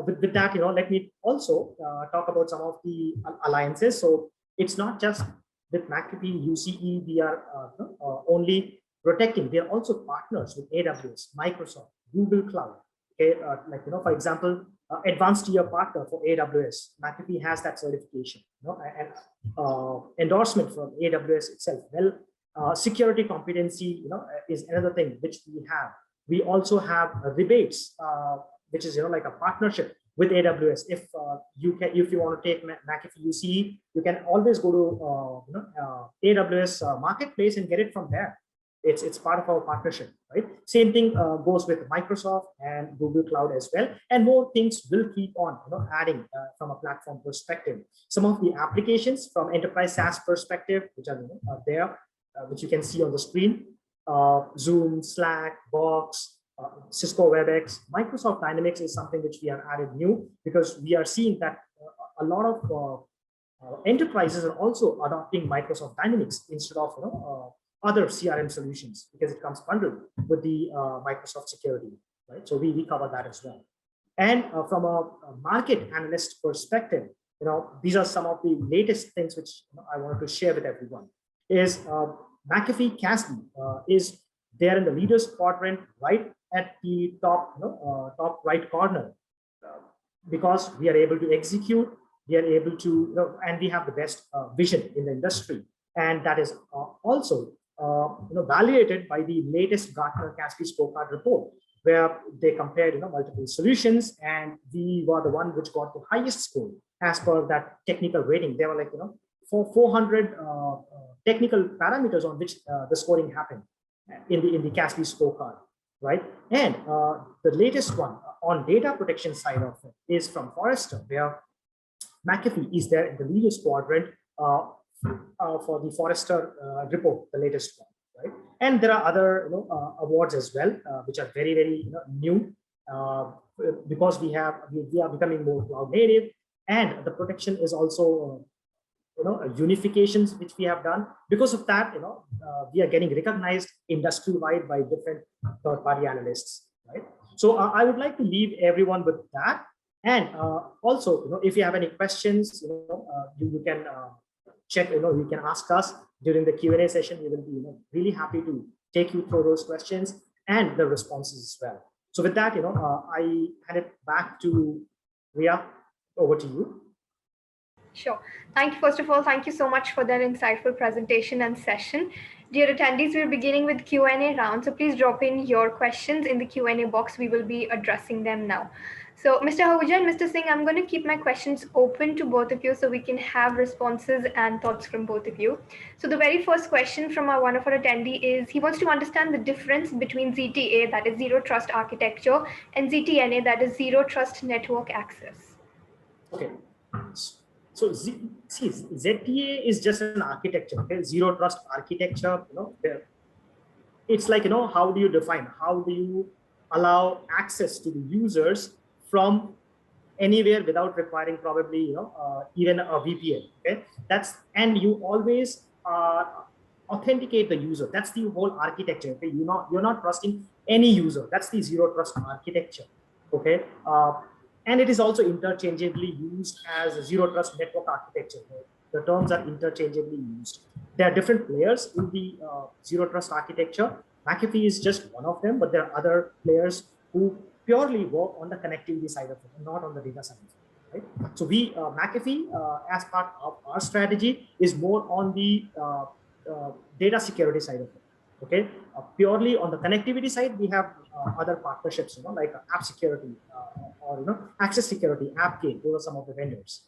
with that, let me also talk about some of the alliances. So it's not just with McAfee UCE we are only protecting. We are also partners with AWS, Microsoft, Google Cloud. Okay, for example, advanced tier partner for AWS. McAfee has that certification, and endorsement from AWS itself. Well, security competency, is another thing which we have. We also have rebates, which is like a partnership with AWS. If you want to take McAfee UCE, you can always go to AWS marketplace and get it from there. It's part of our partnership, right? Same thing goes with Microsoft and Google Cloud as well, and more things will keep on adding from a platform perspective. Some of the applications from enterprise SaaS perspective, which are there, which you can see on the screen: Zoom, Slack, Box, Cisco WebEx. Microsoft Dynamics is something which we have added new, because we are seeing that a lot of enterprises are also adopting Microsoft Dynamics instead of other CRM solutions, because it comes bundled with the Microsoft security, right? So we cover that as well. And from a market analyst perspective, these are some of the latest things which I wanted to share with everyone. Is McAfee CASB is there in the leaders quadrant, right at the top, top right corner, because we are able to execute, we are able to, and we have the best vision in the industry, and that is also validated by the latest Gartner CASB scorecard report, where they compared multiple solutions, and we were the one which got the highest score as per that technical rating. There were like for 400 technical parameters on which the scoring happened in the CASB scorecard, right? And the latest one on data protection side of it is from Forrester, where McAfee is there in the leaders quadrant for the Forrester report, the latest one, right? And there are other awards as well, which are very, very new, because we are becoming more cloud native, and the protection is also unifications which we have done. Because of that, we are getting recognized industry-wide by different third-party analysts, right? So I would like to leave everyone with that. And also, if you have any questions, you can check, you can ask us during the Q&A session. We will be really happy to take you through those questions and the responses as well. So with that, I hand it back to Ria. Over to you. Sure. Thank you. First of all, thank you so much for that insightful presentation and session. Dear attendees, we're beginning with Q&A round. So please drop in your questions in the Q&A box. We will be addressing them now. So, Mr. Ahuja and Mr. Singh, I'm going to keep my questions open to both of you so we can have responses and thoughts from both of you. So, the very first question from one of our attendees is he wants to understand the difference between ZTA, that is Zero Trust Architecture, and ZTNA, that is Zero Trust Network Access. Okay. So ZTA is just an architecture, okay? Zero trust architecture, it's like, how do you define, how do you allow access to the users from anywhere without requiring probably, even a VPN, okay? And you always authenticate the user. That's the whole architecture, okay? You're not trusting any user. That's the zero trust architecture, okay? And it is also interchangeably used as a zero trust network architecture. The terms are interchangeably used. There are different players in the zero trust architecture. McAfee is just one of them, but there are other players who purely work on the connectivity side of it, not on the data side of it. Right? So McAfee, as part of our strategy, is more on the data security side of it. Okay, purely on the connectivity side, we have other partnerships, like app security or access security, AppGate. Those are some of the vendors.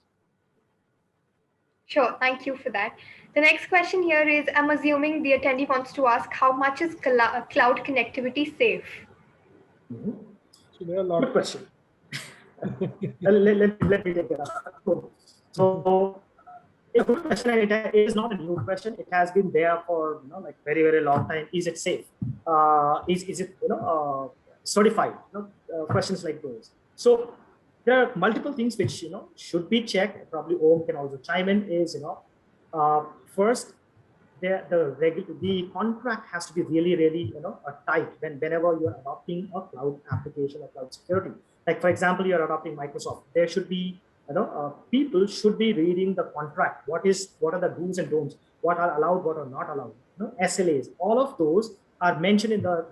Sure, thank you for that. The next question here is, I'm assuming the attendee wants to ask, how much is cloud connectivity safe? Mm-hmm. So there are a lot. Good question. let me take it up. So it's a good question, and it is not a new question. It has been there for like very, very long time. Is it safe? Is it certified? Questions like those. So there are multiple things which should be checked. Probably Om can also chime in. Is first, the contract has to be really, really tight whenever you're adopting a cloud application or cloud security. Like for example, you're adopting Microsoft. There should be people should be reading the contract. What are the do's and don'ts? What are allowed? What are not allowed? SLAs. All of those are mentioned in the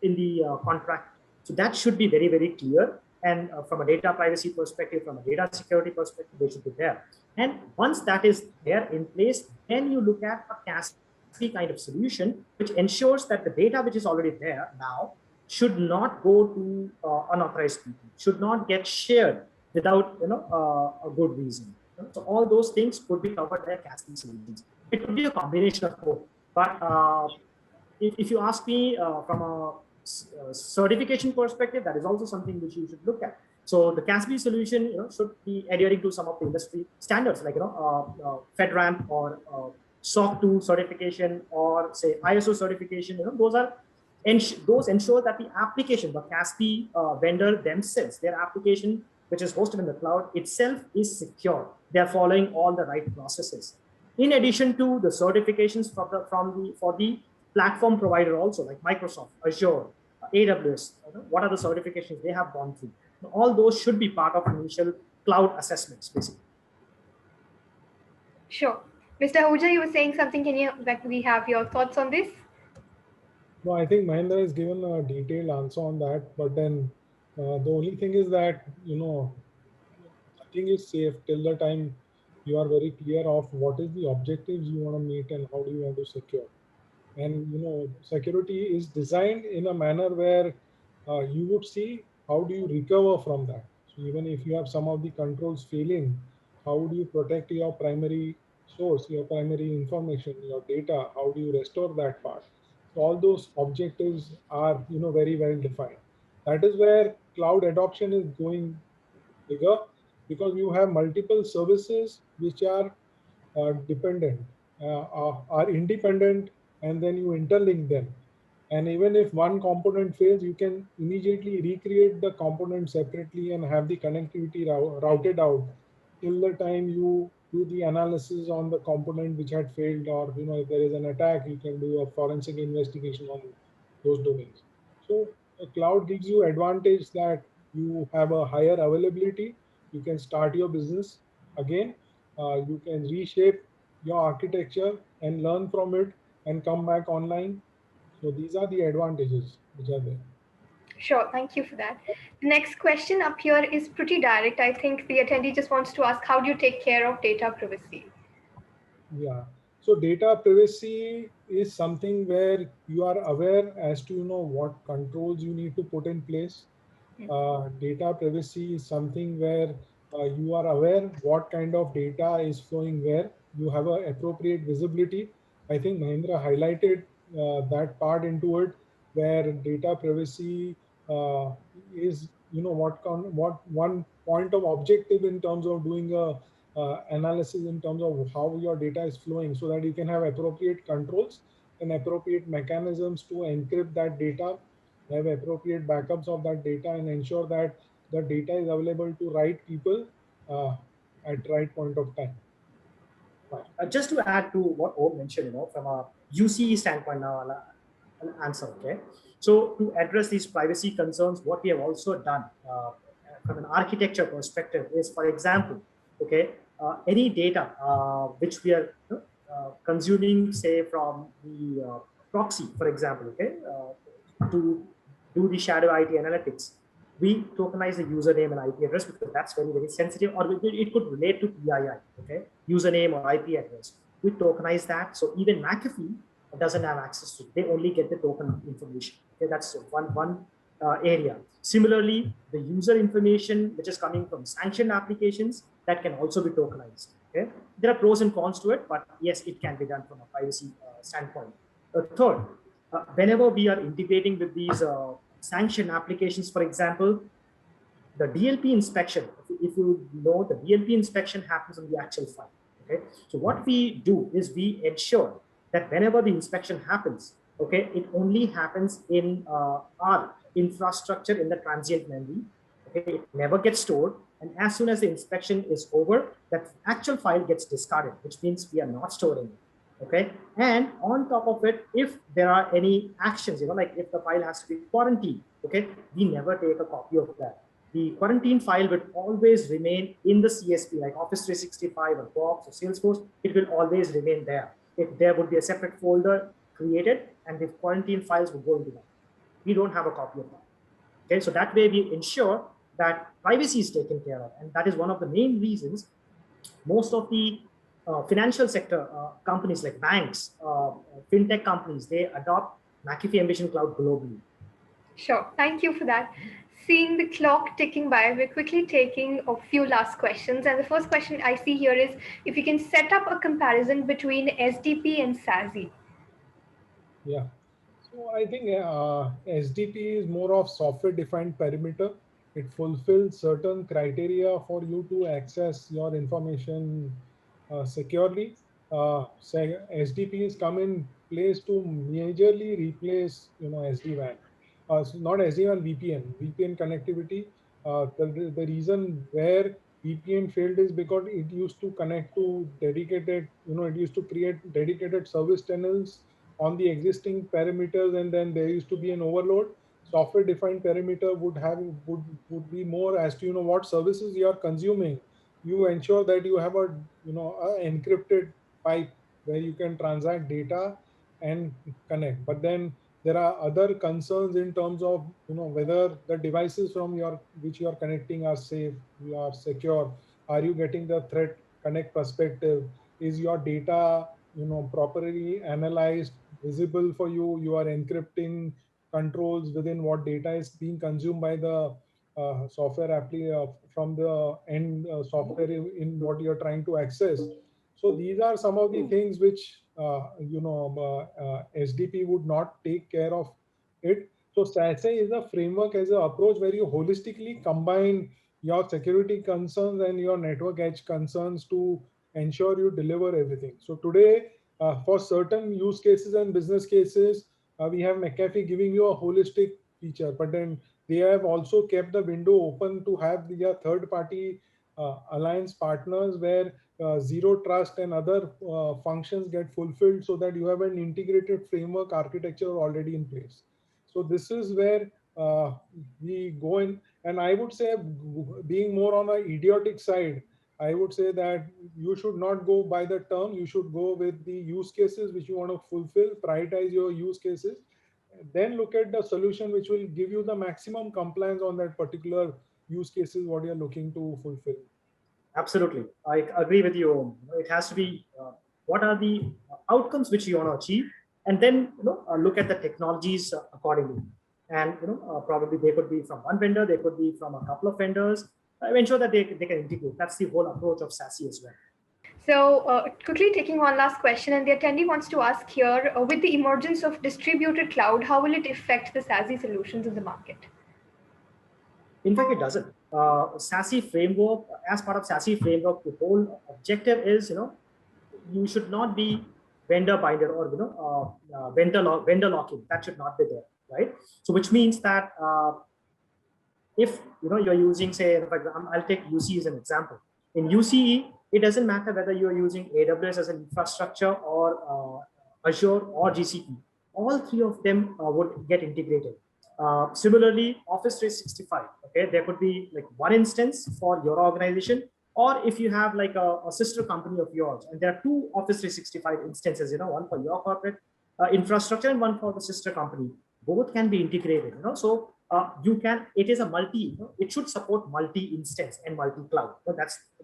in the contract. So that should be very, very clear. And from a data privacy perspective, from a data security perspective, they should be there. And once that is there in place, then you look at a CASB kind of solution, which ensures that the data which is already there now should not go to unauthorized people, should not get shared without a good reason. So all those things could be covered by CASB solutions. It could be a combination of both. But if you ask me from a certification perspective, that is also something which you should look at. So the CASB solution should be adhering to some of the industry standards, like FedRAMP or SOC 2 certification, or say ISO certification. Those ensure that the application, the CASB vendor themselves, their application which is hosted in the cloud itself is secure. They are following all the right processes. In addition to the certifications for the platform provider also, like Microsoft, Azure, AWS, what are the certifications they have gone through? All those should be part of initial cloud assessments, basically. Sure. Mr. Ahuja, you were saying something. Can we have your thoughts on this? No, I think Mahendra has given a detailed answer on that. But then the only thing is that, nothing is safe till the time you are very clear of what is the objectives you want to meet and how do you want to secure. And security is designed in a manner where you would see how do you recover from that. So even if you have some of the controls failing, how do you protect your primary source, your primary information, your data? How do you restore that part? So all those objectives are very well defined. That is where cloud adoption is going bigger, because you have multiple services which are dependent, are independent, and then you interlink them. And even if one component fails, you can immediately recreate the component separately and have the connectivity routed out till the time you do the analysis on the component which had failed, or if there is an attack, you can do a forensic investigation on those domains. So a cloud gives you advantage that you have a higher availability. You can start your business again. You can reshape your architecture and learn from it and come back online. So these are the advantages which are there. Sure, thank you for that. The next question up here is pretty direct. I think the attendee just wants to ask, how do you take care of data privacy? Yeah. So data privacy is something where you are aware as to what controls you need to put in place. Data privacy is something where you are aware what kind of data is flowing where. You have a appropriate visibility. I think Mahendra highlighted that part into it, where data privacy is, what one point of objective in terms of doing a analysis in terms of how your data is flowing, so that you can have appropriate controls and appropriate mechanisms to encrypt that data, have appropriate backups of that data, and ensure that the data is available to right people uh, at right point of time. Right. Just to add to what Om mentioned, from a UCE standpoint now, I'll answer. Okay. So to address these privacy concerns, what we have also done from an architecture perspective is, for example, okay, any data which we are consuming, say from the proxy, for example, okay, to do the shadow IT analytics, we tokenize the username and IP address because that's very, very sensitive, or it could relate to PII, okay, username or IP address. We tokenize that. So even McAfee doesn't have access to it. They only get the token information. Okay, that's one area. Similarly, the user information which is coming from sanctioned applications, that can also be tokenized. Okay, there are pros and cons to it, but yes, it can be done from a privacy standpoint. Third, whenever we are integrating with these sanctioned applications, for example, the DLP inspection, if you know, the DLP inspection happens on the actual file. Okay, so what we do is we ensure that whenever the inspection happens, okay, it only happens in our infrastructure in the transient memory. Okay, it never gets stored, and as soon as the inspection is over, that actual file gets discarded, which means we are not storing it. Okay, and on top of it, if there are any actions, like if the file has to be quarantined, okay, we never take a copy of that. The quarantine file will always remain in the CSP, like Office 365 or Box or Salesforce. It will always remain there. There would be a separate folder created, and the quarantine files will go into that. We don't have a copy of that. Okay, so that way we ensure that privacy is taken care of, and that is one of the main reasons most of the financial sector companies like banks, fintech companies, they adopt McAfee Ambition Cloud globally. Sure, thank you for that. Seeing the clock ticking by, we're quickly taking a few last questions. And the first question I see here is if you can set up a comparison between SDP and SASE. Yeah. So I think SDP is more of software defined perimeter. It fulfills certain criteria for you to access your information securely. SDPs come in place to majorly replace, SD-WAN. So not SD-WAN, VPN. VPN connectivity. The reason where VPN failed is because it used to connect to dedicated, it used to create dedicated service tunnels on the existing parameters, and then there used to be an overload. Software defined perimeter would be more as to what services you are consuming. You ensure that you have a encrypted pipe where you can transact data and connect. But then there are other concerns in terms of whether the devices from your which you are connecting are safe, you are secure, are you getting the threat connect perspective, is your data properly analyzed, visible for you, you are encrypting controls within what data is being consumed by the software from the end software in what you're trying to access. So these are some of the things which SDP would not take care of it. So SASE is a framework as an approach where you holistically combine your security concerns and your network edge concerns to ensure you deliver everything. So today, for certain use cases and business cases, we have McAfee giving you a holistic feature, but then they have also kept the window open to have their third-party alliance partners where zero trust and other functions get fulfilled, so that you have an integrated framework architecture already in place. So this is where we go in, and I would say, being more on an idiotic side, I would say that you should not go by the term. You should go with the use cases which you want to fulfill, prioritize your use cases, then look at the solution which will give you the maximum compliance on that particular use cases what you're looking to fulfill. Absolutely. I agree with you. It has to be what are the outcomes which you want to achieve, and then look at the technologies accordingly. and probably they could be from one vendor, they could be from a couple of vendors. Ensure that they can integrate. That's the whole approach of SASE as well. So, quickly taking one last question, and the attendee wants to ask here, with the emergence of distributed cloud, how will it affect the SASE solutions in the market? In fact, it doesn't. SASE framework, as part of SASE framework, the whole objective is, you should not be vendor binder or vendor locking. That should not be there, right? So, which means that if you're using, say, for example, I'll take UC as an example. In UCE, it doesn't matter whether you're using AWS as an infrastructure or Azure or GCP. All three of them would get integrated. Similarly, Office 365. Okay, there could be like one instance for your organization, or if you have like a sister company of yours, and there are two Office 365 instances, one for your corporate infrastructure and one for the sister company. Both can be integrated. So you can. It is a multi. It should support multi-instance and multi-cloud. So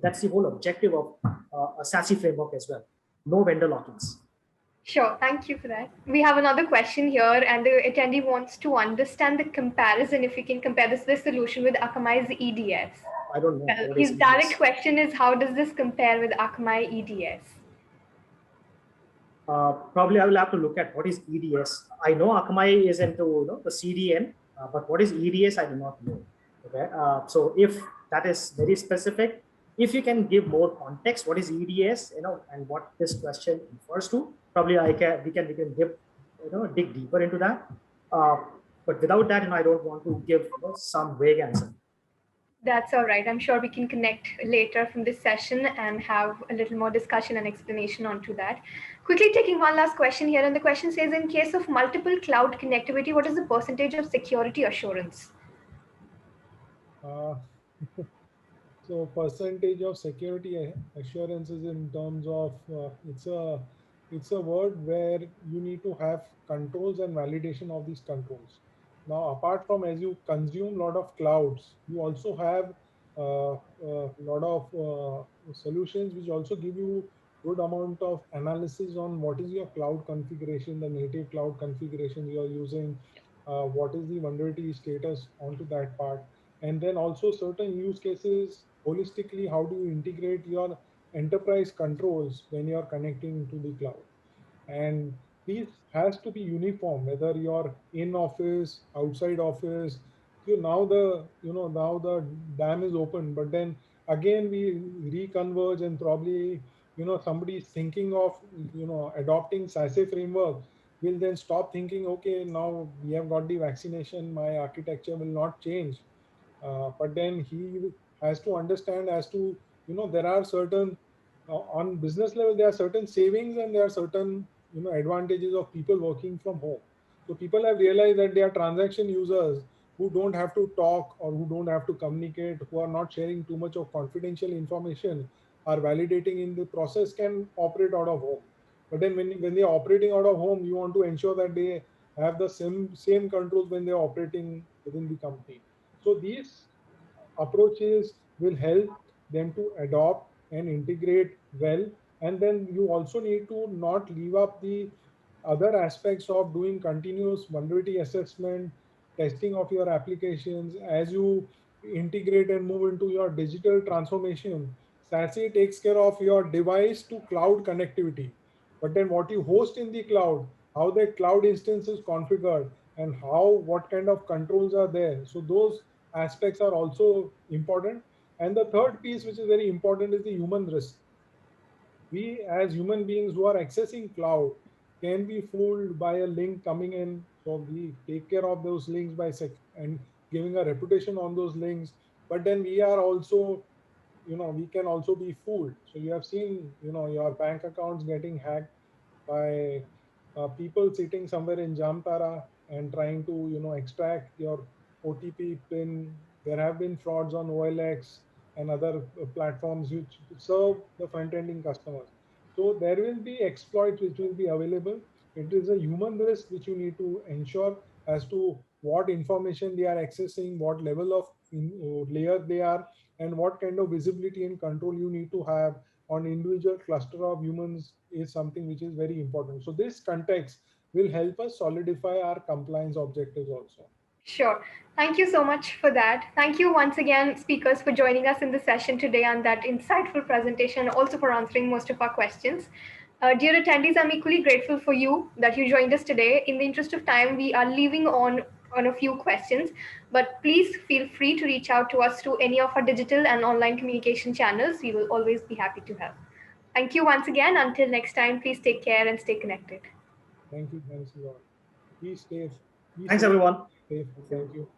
that's the whole objective of a SASE framework as well. No vendor lock-ins. Sure, thank you for that. We have another question here, and the attendee wants to understand the comparison, if we can compare this solution with Akamai's EDS. I don't know. Well, his direct question is, how does this compare with Akamai EDS? Probably I will have to look at what is EDS. I know Akamai is into the CDN, but what is EDS, I do not know. Okay, so if that is very specific, if you can give more context, what is EDS, and what this question refers to, probably we can give, dig deeper into that. But without that, I don't want to give some vague answer. That's all right. I'm sure we can connect later from this session and have a little more discussion and explanation onto that. Quickly taking one last question here, and the question says, in case of multiple cloud connectivity, what is the percentage of security assurance? So percentage of security assurances in terms of it's a word where you need to have controls and validation of these controls. Now, apart from as you consume a lot of clouds, you also have a lot of solutions which also give you good amount of analysis on what is your cloud configuration, the native cloud configuration you are using, what is the vulnerability status onto that part, and then also certain use cases holistically. How do you integrate your enterprise controls when you are connecting to the cloud? And these has to be uniform, whether you're in office, outside office. So now the dam is open, but then again we reconverge, and probably somebody is thinking of adopting SASE framework will then stop thinking, okay, now we have got the vaccination, my architecture will not change. But then he has to understand as to, there are certain, on business level, there are certain savings and there are certain, advantages of people working from home. So people have realized that they are transaction users who don't have to talk or who don't have to communicate, who are not sharing too much of confidential information, are validating in the process, can operate out of home. But then when they're operating out of home, you want to ensure that they have the same controls when they're operating within the company. So these approaches will help them to adopt and integrate well. And then you also need to not leave up the other aspects of doing continuous vulnerability assessment, testing of your applications as you integrate and move into your digital transformation. SASE takes care of your device to cloud connectivity. But then what you host in the cloud, how that cloud instance is configured, and what kind of controls are there. So those aspects are also important. And the third piece, which is very important, is the human risk. We as human beings who are accessing cloud can be fooled by a link coming in. So we take care of those links by and giving a reputation on those links. But then we are also, we can also be fooled. So you have seen, your bank accounts getting hacked by people sitting somewhere in Jamtara and trying to, extract your OTP pin. There have been frauds on OLX and other platforms which serve the front-ending customers. So there will be exploits which will be available. It is a human risk which you need to ensure as to what information they are accessing, what level of layer they are, and what kind of visibility and control you need to have on individual cluster of humans is something which is very important. So this context will help us solidify our compliance objectives also. Sure. Thank you so much for that. Thank you once again, speakers, for joining us in the session today and that insightful presentation, also for answering most of our questions. Dear attendees, I'm equally grateful for you that you joined us today. In the interest of time, we are leaving on a few questions, but please feel free to reach out to us through any of our digital and online communication channels. We will always be happy to help. Thank you once again. Until next time, please take care and stay connected. Thank you. Thanks a lot. Be safe. Be Thanks, safe. everyone. Safe. Thank you.